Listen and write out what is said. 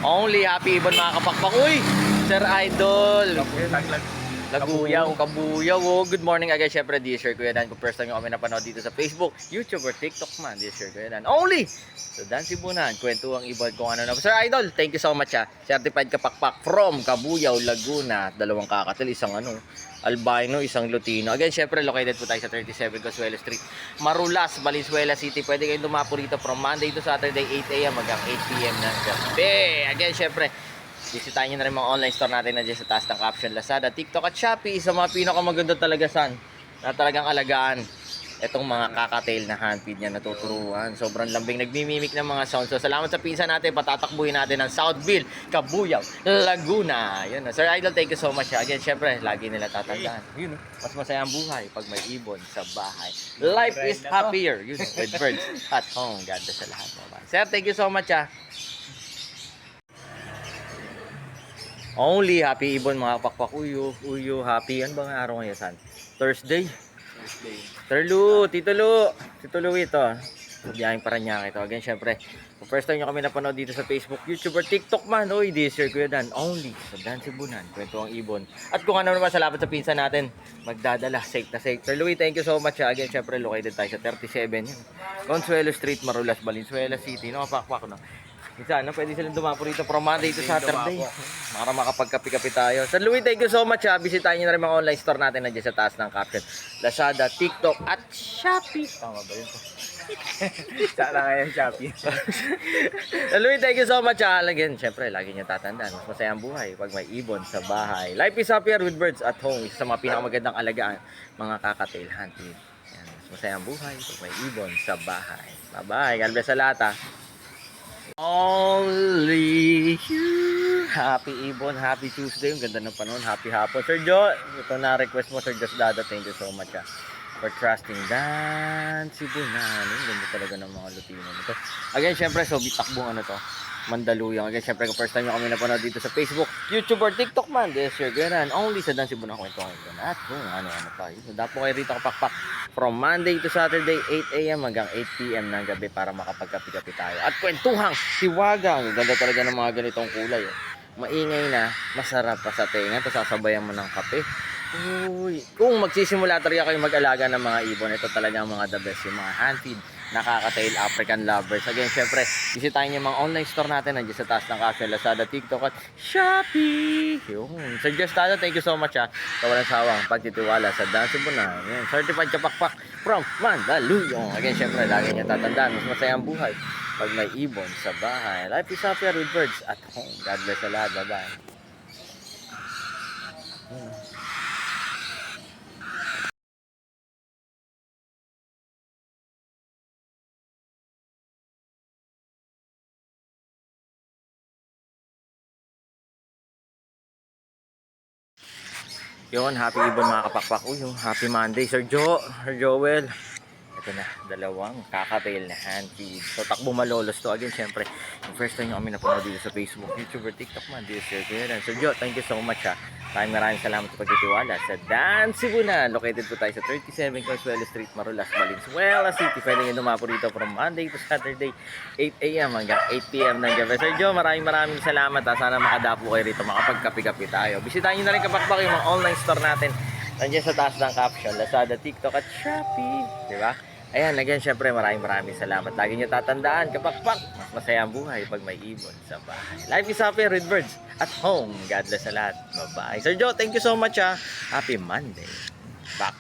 Only happy ibon mga kapakpak. Uy, Sir Idol. Kabuyaw. Oh, good morning again. Syempre, this year, Kuya Dan. Kung first time nyo kami napanood dito sa Facebook, YouTube, or TikTok man, this year, Kuya Dan. Only! So, Dan Sibunan, kwento ang ibon kung ano na. Sir Idol, thank you so much ha. Certified kapakpak from Kabuyaw, Laguna. Dalawang kakatil, isang albino, isang Lutino. Again, syempre, located po tayo sa 37 Consuelo Street, Marulas, Valenzuela City. Pwede kayong dumapo rito from Monday to Saturday, 8 a.m. hanggang 8 p.m. ng gabi. Again, syempre, bisitahin nyo na rin mga online store natin na dyan sa taas ng caption. Lazada, TikTok at Shopee. Isa mga pinakamaganda talaga na talagang alagaan itong mga kakatail na handfeed niya natuturuan. Sobrang lambing, nagmimimik ng mga sound. So salamat sa pinsan natin, patatakbuhin natin ng Southville, Kabuyaw, Laguna. Yun, Sir Idol, thank you so much. Again, syempre, lagi nila tatandaan. Yun, mas masaya ang buhay pag may ibon sa bahay. Life is happier, yun, with birds at home. God bless sa lahat. Sir, thank you so much Only happy ibon mga pakpak. Uyo, happy. Ano bang araw ngayon, San? Thursday. Tito Lu ito. Biyahing Paranaque ito. Again, syempre, kung first time nyo kami napanood dito sa Facebook, YouTube, or TikTok man, uy, this year, Kuya Dan, only sa Dan Sibunan, kwento ang ibon. At kung ano naman, salamat sa pinsan natin, magdadala, safe na safe. Sir Louie, thank you so much. Again, syempre, located tayo sa 37, Consuelo Street, Marulas, Valenzuela City. No, pakpak, no? Minsan, pwede silang dumapo rito from Monday to Saturday para makapagkapi-kapi tayo. Sir Louie, thank you so much. Bisitahin nyo na rin mga online store natin nandiyan sa taas ng caption. Lazada, TikTok, at Shopee. Tama ba yun? Sana ngayon Shopee. Sir Louie, thank you so much. Again, syempre, lagi nyo tatandaan. Mas masaya ang buhay pag may ibon sa bahay. Life is happier with birds at home. Isa sa mga pinakamagandang alagaan, mga kakatail hunting. Yan, mas masaya ang buhay pag may ibon sa bahay. Bye-bye. God bless sa lahat Only you. Happy ibon, happy Tuesday. Ang ganda ng panahon, happy hapon. Sir Joe, ito na request mo, Sir Dada. Thank you so much for trusting Dan Sibunan. Ang ganda talaga ng mga Lutino nito. Again, syempre, so bitakbong to. Mandaluyong. Again, syempre, kung first time nyo kami napanood dito sa Facebook, YouTube, or TikTok man, this year, ganyan. Only sa Dan Sibunan kwento ngayon. At kung ano-ano tayo. So, dapo kayo rito kapakpak from Monday to Saturday, 8 a.m. hanggang 8 p.m. ng gabi para makapagkapi-kapi tayo. At kwentuhang hiwaga. Ang ganda talaga ng mga ganitong kulay. Maingay na, masarap pa sa tenga. Tapos sasabayan mo ng kape. Uy, kung magsisimula talaga kayo mag-alaga ng mga ibon, ito talaga ang mga the best, yung mga handfeed, nakakatail African lovers. Again, syempre, bisitahin yung mga online store natin nandiyan sa taas ng caption, Lazada, TikTok, at Shopee. Yun. Sir Justada, thank you so much sa walang sawang pagtitiwala sa Dan Sibunan. Yan, certified kapakpak from Mandaluyong. Again, syempre, lagi niya tatandaan, mas masaya ang buhay pag may ibon sa bahay. Life is happier with birds at home. God bless sa lahat. Bye-bye. Yun, happy ibon mga kapakpak. Uy, happy Monday, Sir Joel. Ito na, dalawang kakatail na handfeed. So, takbo malolos to. Again, syempre, yung first time nyo kami napanood dito sa Facebook, YouTube, or TikTok man, dito Sir Joel. Sir Jo, thank you so much Maraming salamat sa pagtitiwala sa Dan Sibunan. Located po tayo sa 37 Consuelo Street, Marulas, Valenzuela City. Pwede nyo dumapo rito from Monday to Saturday, 8 a.m. hanggang 8 p.m. ng gabi. Sir Jo, maraming salamat. Sana makadapo kayo rito, makapagkapi-kapi tayo. Bisitahin nyo na rin kapakpak yung mga online store natin. Nandiyan sa taas ng caption, Lazada, TikTok, at Shopee. Diba? Ayan, again, syempre, maraming salamat. Lagi nyo tatandaan, kapakpak, mas masaya ang buhay pag may ibon sa bahay. Life is happy with birds at home. God bless sa lahat. Bye-bye. Sir Joe, thank you so much Happy Monday. Back.